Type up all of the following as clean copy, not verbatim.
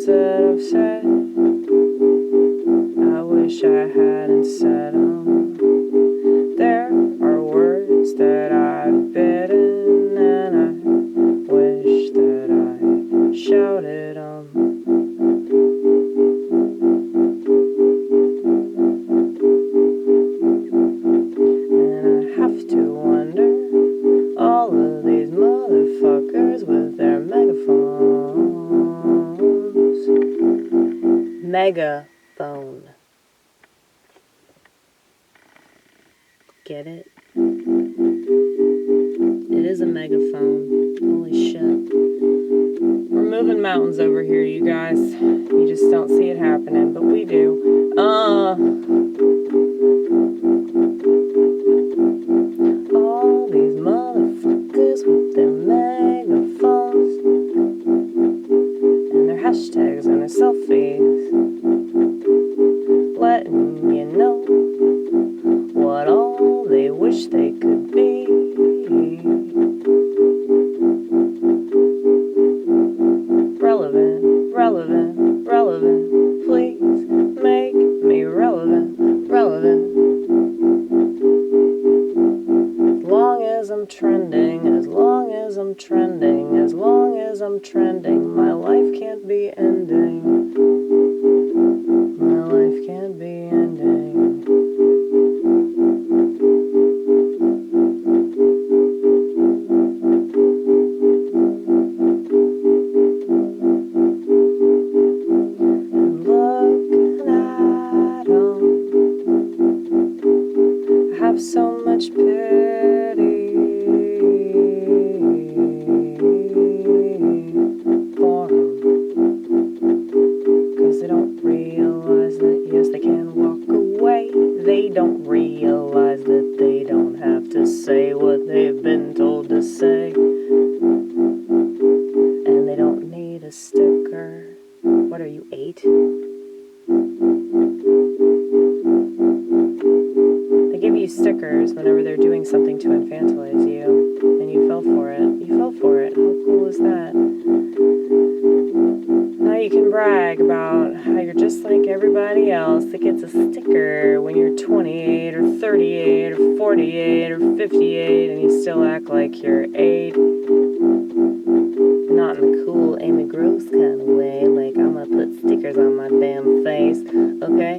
words that I've said, I wish I hadn't said them. There are words that I've bitten, and I wish that I shouted them. And I have to wonder, all of these motherfuckers with their megaphones. Megaphone. Get it? It is a megaphone. Holy shit. We're moving mountains over here, you guys. You just don't see it happening, but we do. All these motherfuckers with their megaphones and their hashtags and their selfies, letting you know what all they wish they could be. Relevant, relevant, relevant. Please make me relevant, relevant. As long as I'm trending, as long as I'm trending, as long as I'm trending, my life can't be ending. My life can't be ending. And looking at 'em, I have so much pity for 'em, 'cause they don't realize that, yes, they can walk away. They don't realize that they don't have to say what they've been told to say. And they don't need a sticker. What are you, 8? They give you stickers whenever they're doing something to infantilize you, and you fell for it. You fell for it. How cool is that? Now you can brag about how you're just like everybody else that gets a sticker when you're 28 or 38 or 48 or 58 and you still act like you're 8. Not in the cool Amy Gross kind of way, like I'm gonna put stickers on my damn face, okay?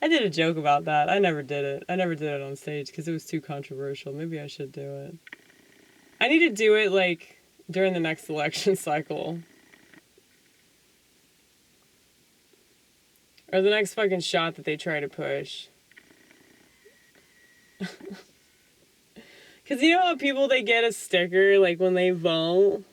I did a joke about that. I never did it. I never did it on stage because it was too controversial. Maybe I should do it. I need to do it, like, during the next election cycle. Or the next fucking shot that they try to push. Because you know how people, they get a sticker, like, when they vote?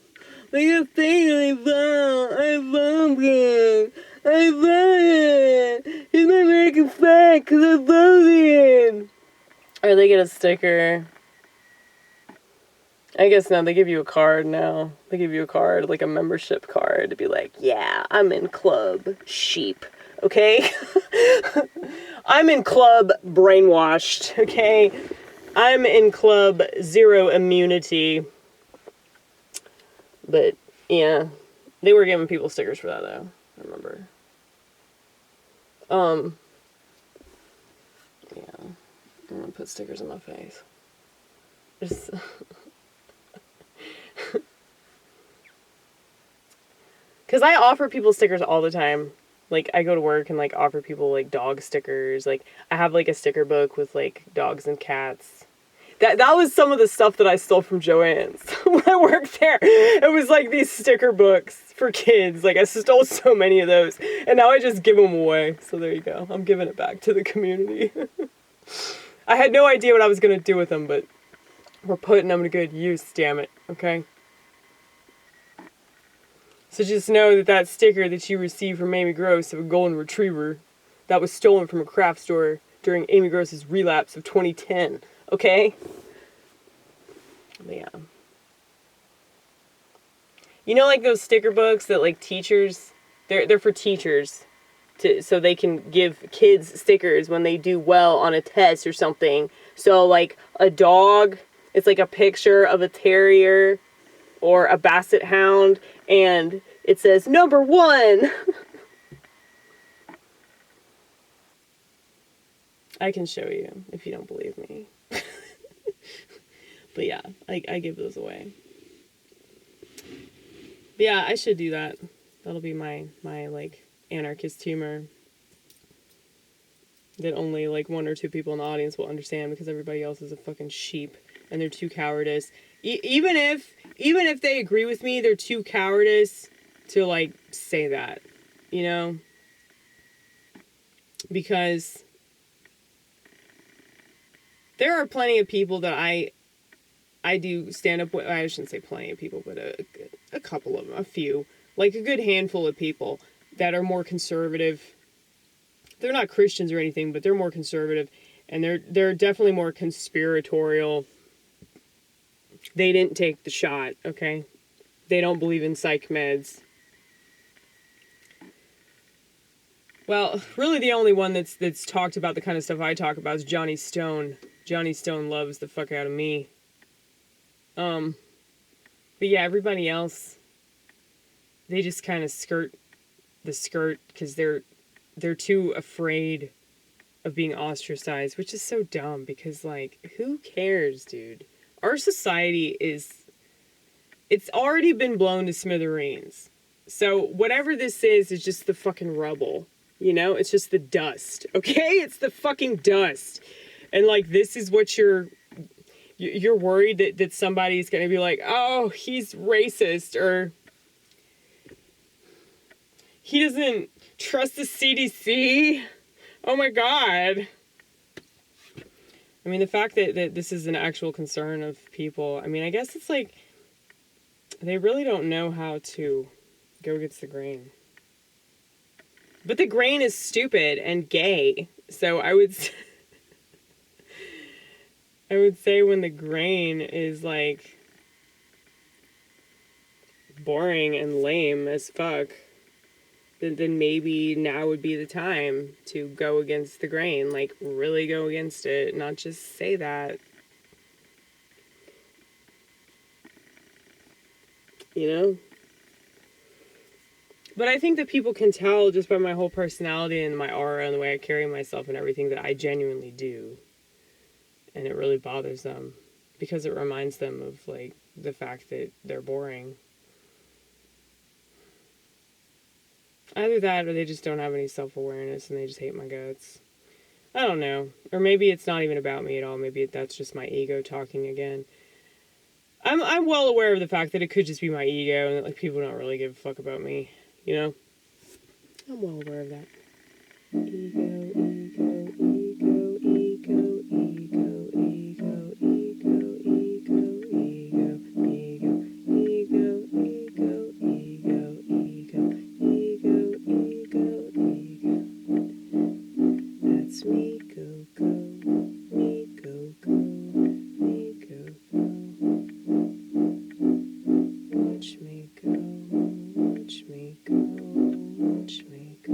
They get a thing when they vote. I voted. I voted. Here's my American flag because I voted. Or they get a sticker. I guess no, they give you a card now. They give you a card, like a membership card, to be like, yeah, I'm in Club Sheep, okay? I'm in Club Brainwashed, okay? I'm in Club Zero Immunity. But, yeah, they were giving people stickers for that, though, I remember. Yeah, I'm gonna put stickers on my face. Just... Because I offer people stickers all the time. Like, I go to work and, like, offer people, like, dog stickers. Like, I have, like, a sticker book with, like, dogs and cats. That was some of the stuff that I stole from Joann's when I worked there. It was, like, these sticker books for kids. Like, I stole so many of those. And now I just give them away. So there you go. I'm giving it back to the community. I had no idea what I was going to do with them, but we're putting them to good use, damn it. Okay? So just know that that sticker that you received from Amy Gross of a golden retriever, that was stolen from a craft store during Amy Gross's relapse of 2010. Okay? But yeah. You know, like those sticker books that, like, teachers, they're for teachers, so they can give kids stickers when they do well on a test or something. So, like, a dog, it's like a picture of a terrier, or a basset hound, and it says number 1. I can show you if you don't believe me. But yeah, I give those away. But yeah, I should do that. That'll be my like anarchist humor that only like 1 or 2 people in the audience will understand, because everybody else is a fucking sheep and they're too cowardice. Even if they agree with me, they're too cowardice to like say that, you know? Because there are plenty of people that I do stand up with. I shouldn't say plenty of people, but a couple of them, a few, like a good handful of people that are more conservative. They're not Christians or anything, but they're more conservative, and they're definitely more conspiratorial. They didn't take the shot, okay? They don't believe in psych meds. Well, really the only one that's talked about the kind of stuff I talk about is Johnny Stone. Johnny Stone loves the fuck out of me. But yeah, everybody else, they just kind of skirt the skirt because they're too afraid of being ostracized, which is so dumb because, like, who cares, dude? Our society it's already been blown to smithereens. So whatever this is just the fucking rubble. You know? It's just the dust, okay? It's the fucking dust. And, like, this is what you're worried that somebody's going to be like, oh, he's racist, or he doesn't trust the CDC. Oh my God. I mean, the fact that this is an actual concern of people, I mean, I guess it's like they really don't know how to go against the grain. But the grain is stupid and gay. So I would say when the grain is like boring and lame as fuck, then maybe now would be the time to go against the grain. Like, really go against it, not just say that. You know? But I think that people can tell just by my whole personality and my aura and the way I carry myself and everything that I genuinely do. And it really bothers them because it reminds them of, like, the fact that they're boring. Either that or they just don't have any self-awareness and they just hate my guts. I don't know. Or maybe it's not even about me at all. Maybe that's just my ego talking again. I'm well aware of the fact that it could just be my ego and that, like, people don't really give a fuck about me. You know? I'm well aware of that. Ego, ego, ego, ego, ego, ego, ego, ego, ego, ego, ego, ego, ego, ego, ego, ego. That's me, go, go, me, go, go, me, go, go. Watch me go, watch me go, watch me go.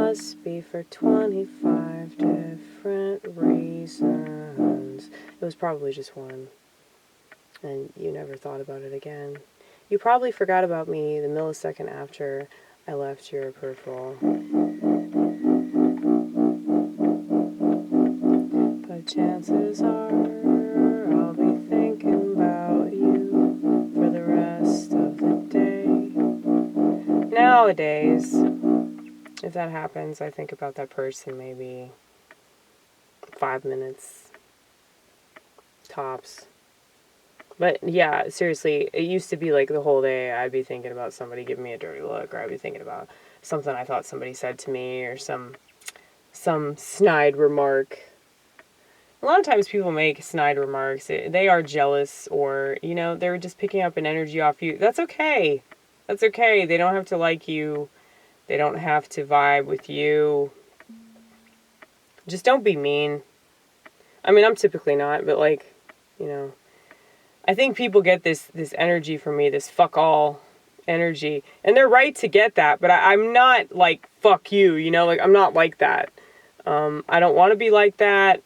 must be for 25 different reasons. It was probably just one. And you never thought about it again. You probably forgot about me the millisecond after I left your peripheral. But chances are I'll be thinking about you for the rest of the day. Nowadays, if that happens, I think about that person maybe 5 minutes tops. But yeah, seriously, it used to be like the whole day I'd be thinking about somebody giving me a dirty look, or I'd be thinking about something I thought somebody said to me, or some snide remark. A lot of times people make snide remarks. They are jealous, or, you know, they're just picking up an energy off you. That's okay. That's okay. They don't have to like you. They don't have to vibe with you. Just don't be mean. I mean, I'm typically not, but like, you know, I think people get this energy from me, this fuck all energy. And they're right to get that, but I'm not like, fuck you, you know? Like, I'm not like that. I don't want to be like that.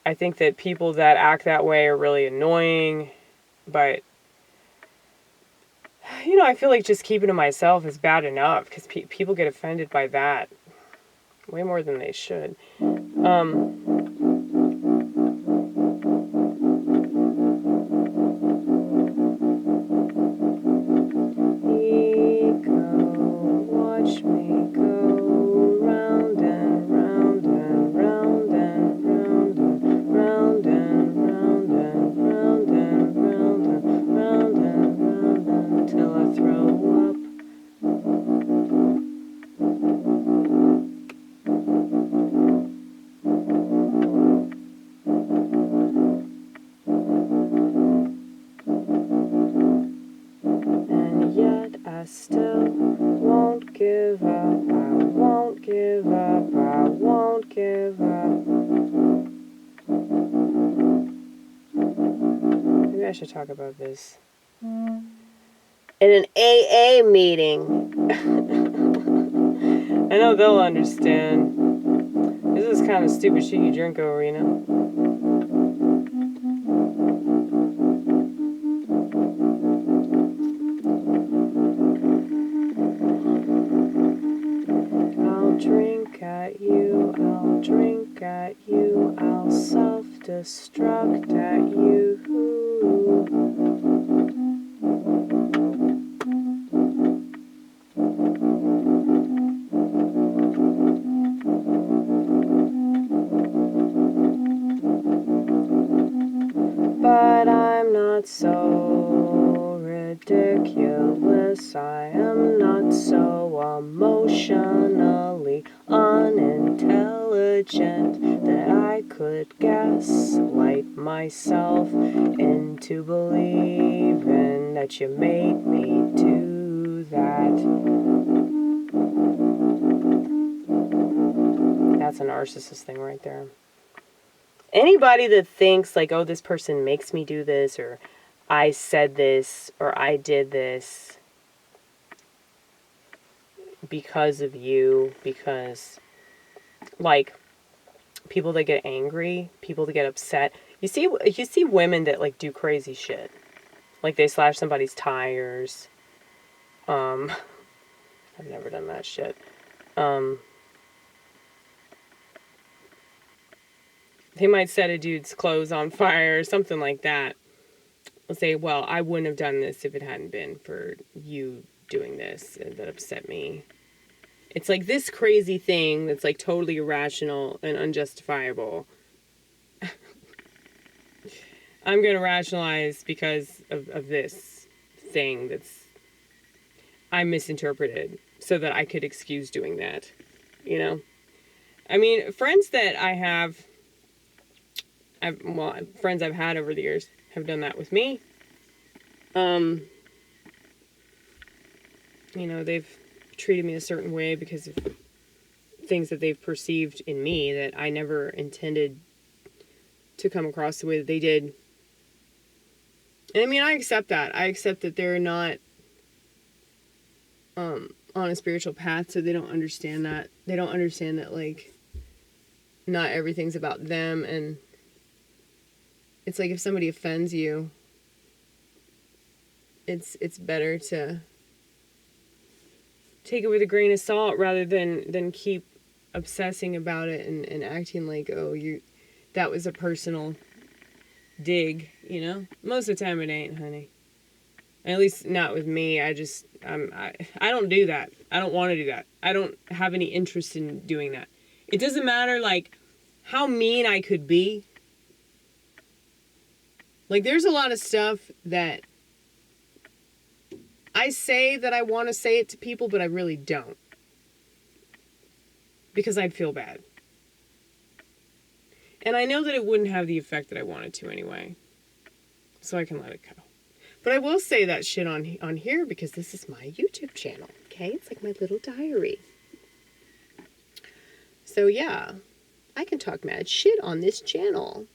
I think that people that act that way are really annoying. But, you know, I feel like just keeping to myself is bad enough, because people get offended by that way more than they should. Watch me go round and round and round and round and round and round and round and round and round and round until I throw up. And yet I still won't give up. I won't give up. I won't give up. Maybe I should talk about this in an AA meeting. I know they'll understand. This is kind of stupid shit you drink over, you know? I'll drink at you, I'll drink at you, I'll self-destruct at you. But I'm not so ridiculous, I am not so emotionally unintelligent that I could gaslight myself into believing that you made me do that. That's a narcissist thing right there. Anybody that thinks like, oh, this person makes me do this, or I said this, or I did this because of you, because like people that get angry, people that get upset. You see women that like do crazy shit. Like they slash somebody's tires. I've never done that shit. They might set a dude's clothes on fire or something like that. They'll say, well, I wouldn't have done this if it hadn't been for you doing this that upset me. It's like this crazy thing that's like totally irrational and unjustifiable. I'm going to rationalize because of this thing that's I misinterpreted so that I could excuse doing that, you know? I mean, friends that I have, friends I've had over the years have done that with me. You know, they've treated me a certain way because of things that they've perceived in me that I never intended to come across the way that they did. And I mean, I accept that. I accept that they're not on a spiritual path, so they don't understand that. They don't understand that, like, not everything's about them, and it's like if somebody offends you, it's better to take it with a grain of salt rather than keep obsessing about it and acting like, oh, that was a personal dig, you know? Most of the time it ain't, honey. At least not with me. I don't do that. I don't want to do that. I don't have any interest in doing that. It doesn't matter, like, how mean I could be. Like, there's a lot of stuff that I say that I want to say it to people, but I really don't. Because I'd feel bad. And I know that it wouldn't have the effect that I wanted to anyway. So I can let it go. But I will say that shit on here because this is my YouTube channel, okay? It's like my little diary. So yeah, I can talk mad shit on this channel.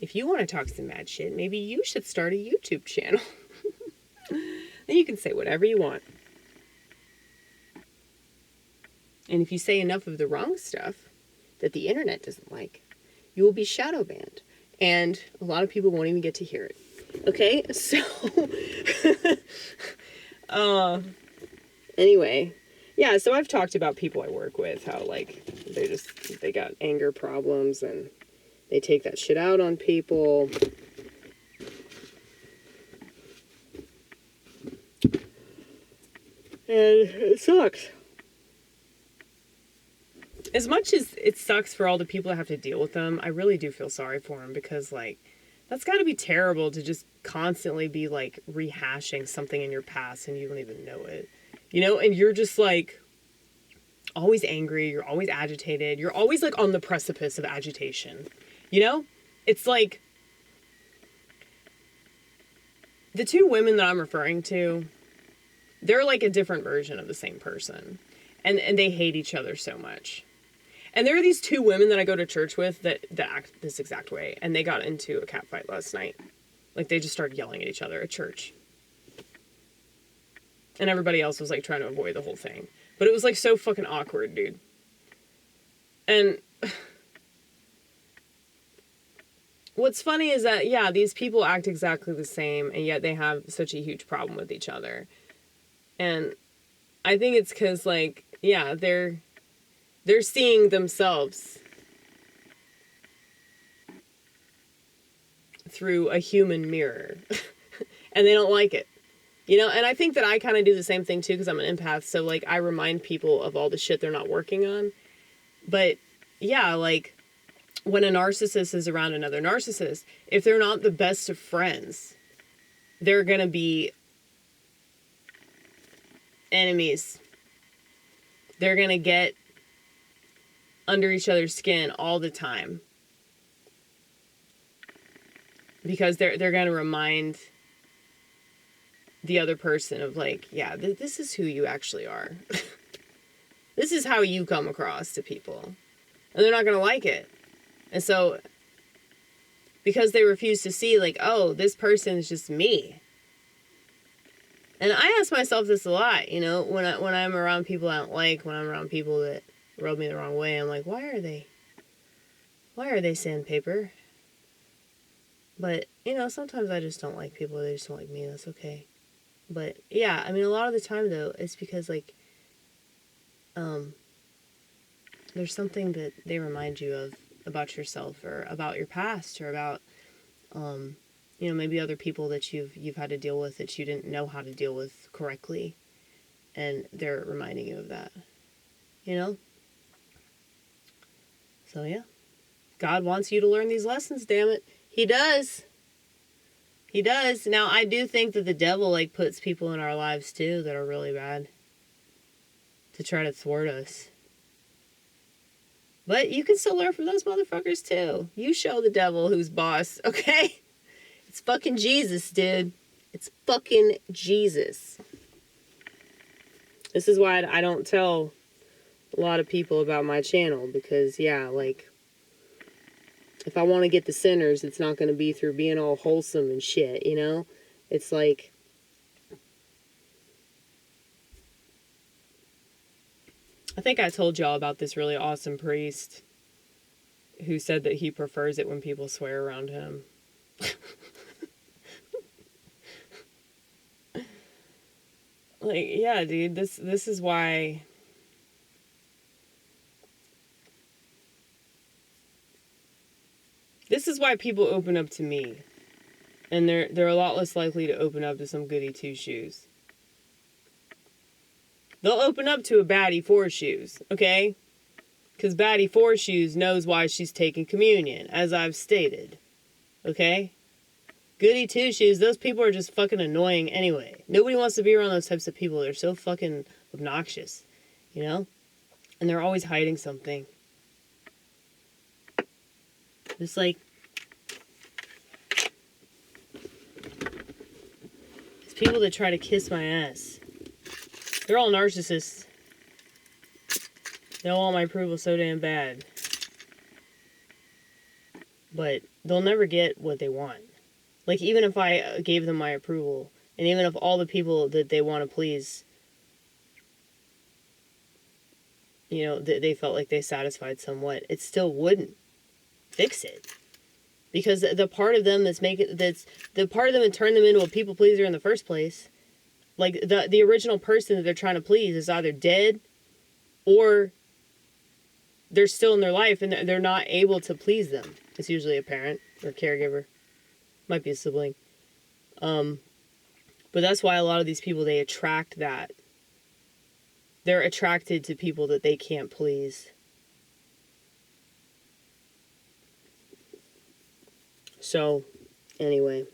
If you want to talk some mad shit, maybe you should start a YouTube channel. Then you can say whatever you want. And if you say enough of the wrong stuff that the internet doesn't like, you will be shadow banned. And a lot of people won't even get to hear it. Okay? So, anyway. Yeah, so I've talked about people I work with, how, like, they got anger problems and they take that shit out on people. And it sucks. As much as it sucks for all the people that have to deal with them, I really do feel sorry for them because, like, that's got to be terrible to just constantly be, like, rehashing something in your past and you don't even know it. You know, and you're just, like, always angry, you're always agitated, you're always, like, on the precipice of agitation. You know? It's like, the two women that I'm referring to, they're, like, a different version of the same person. And they hate each other so much. And there are these two women that I go to church with that act this exact way. And they got into a cat fight last night. Like, they just started yelling at each other at church. And everybody else was, like, trying to avoid the whole thing. But it was, like, so fucking awkward, dude. And what's funny is that, yeah, these people act exactly the same, and yet they have such a huge problem with each other. And I think it's because, like, yeah, they're seeing themselves through a human mirror. And they don't like it. You know, and I think that I kind of do the same thing too because I'm an empath. So, like, I remind people of all the shit they're not working on. But, yeah, like, when a narcissist is around another narcissist, if they're not the best of friends, they're going to be enemies. They're going to get under each other's skin all the time. Because they're going to remind the other person of, like, yeah, this is who you actually are. This is how you come across to people. And they're not going to like it. And so, because they refuse to see, like, oh, this person is just me. And I ask myself this a lot, you know, when I'm around people I don't like, when I'm around people that rub me the wrong way, I'm like, why are they sandpaper? But, you know, sometimes I just don't like people, they just don't like me, that's okay. But, yeah, I mean, a lot of the time, though, it's because, like, there's something that they remind you of about yourself or about your past or about, you know, maybe other people that you've had to deal with that you didn't know how to deal with correctly. And they're reminding you of that, you know? So, yeah. God wants you to learn these lessons, damn it. He does. He does. Now, I do think that the devil, like, puts people in our lives, too, that are really bad. To try to thwart us. But you can still learn from those motherfuckers, too. You show the devil who's boss, okay? It's fucking Jesus, dude. It's fucking Jesus. This is why I don't tell a lot of people about my channel. Because, yeah, like, if I want to get the sinners, it's not going to be through being all wholesome and shit, you know? It's like, I think I told y'all about this really awesome priest who said that he prefers it when people swear around him. Like, yeah, dude, this is why... This is why people open up to me. And they're a lot less likely to open up to some goody two-shoes. They'll open up to a baddie four-shoes, okay? Because baddie four-shoes knows why she's taking communion, as I've stated. Okay? Goody two-shoes, those people are just fucking annoying anyway. Nobody wants to be around those types of people. They're so fucking obnoxious, you know? And they're always hiding something. Just like... It's people that try to kiss my ass. They're all narcissists. They all want my approval so damn bad. But they'll never get what they want. Like, even if I gave them my approval, and even if all the people that they want to please, you know, they felt like they satisfied somewhat, it still wouldn't fix it. Because the part of them that's the part of them that turned them into a people pleaser in the first place, like, the original person that they're trying to please is either dead, or they're still in their life and they're not able to please them. It's usually a parent or caregiver. Might be a sibling. But that's why a lot of these people, they attract that. They're attracted to people that they can't please. So, anyway.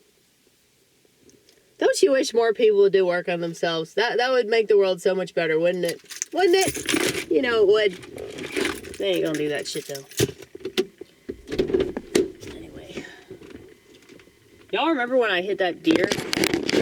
Don't you wish more people would do work on themselves? That would make the world so much better, wouldn't it? Wouldn't it? You know it would. They ain't gonna do that shit, though. Anyway. Y'all remember when I hit that deer?